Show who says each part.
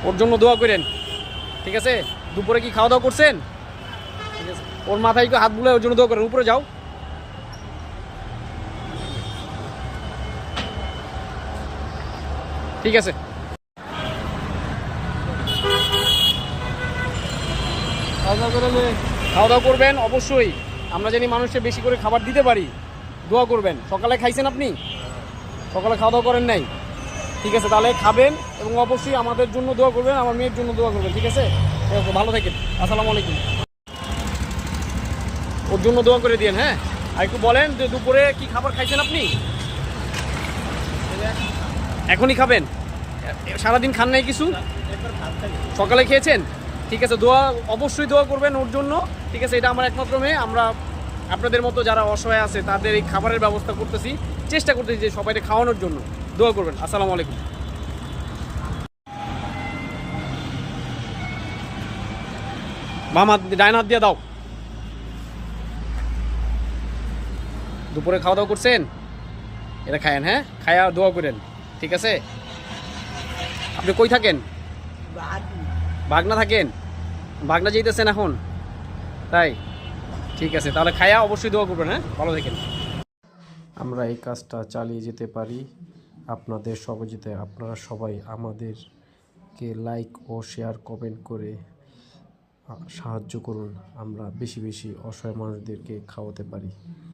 Speaker 1: ওর জন্য দোয়া করেন, ঠিক আছে? দুপুরে কি খাওয়া দাওয়া করছেন? ঠিক আছে, ওর মাথায় একটু হাত বুলে ওর জন্য দোয়া করেন। উপরে যাও। ঠিক আছে, খাওয়া দাওয়া করবেন অবশ্যই। আমরা জানি মানুষকে বেশি করে খাবার দিতে পারি। দোয়া করবেন। সকালে খাইছেন আপনি? সকালে খাওয়া দাওয়া করেন নাই? ঠিক আছে, তাহলে খাবেন এবং অবশ্যই আমাদের জন্য দোয়া করবেন, আমার মেয়ের জন্য দোয়া করবেন, ঠিক আছে? ভালো থাকেন। আসসালামু আলাইকুম। ওর জন্য দোয়া করে দিন, হ্যাঁ? আর একটু বলেন যে দুপুরে কি খাবার খাইছেন আপনি? এখনই খাবেন? সারাদিন খান নাই কিছু? সকালে খেয়েছেন? ঠিক আছে, দোয়া অবশ্যই দোয়া করবেন ওর জন্য, ঠিক আছে? এটা আমার একমাত্র মেয়ে। আমরা আপনাদের মতো যারা অসহায় আছে তাদের এই খাবারের ব্যবস্থা করতেছি, চেষ্টা করতেছি যে সবাইকে খাওয়ানোর জন্য। দোয়া করবেন। আসসালামু আলাইকুম। বাম হাত, ডাইন হাত দিয়ে দাও। দুপুরে খাওয়া দাওয়া করছেন? এটা খায়েন, হ্যাঁ? খায়া দোয়া করেন, ঠিক আছে? আপনি কই থাকেন? ভাগনা থাকেন? ভাগনা যেতেছেন এখন, তাই? ঠিক আছে, তাহলে খায়া অবশ্যই দোয়া করবেন, হ্যাঁ? ভালো থাকেন।
Speaker 2: আমরা এই কাজটা চালিয়ে যেতে পারি আপনাদের সহযোগিতায়। আপনারা সবাই আমাদেরকে লাইক ও শেয়ার কমেন্ট করে সাহায্য করুন, আমরা বেশি বেশি অসহায় মানুষদেরকে খাওয়াতে পারি।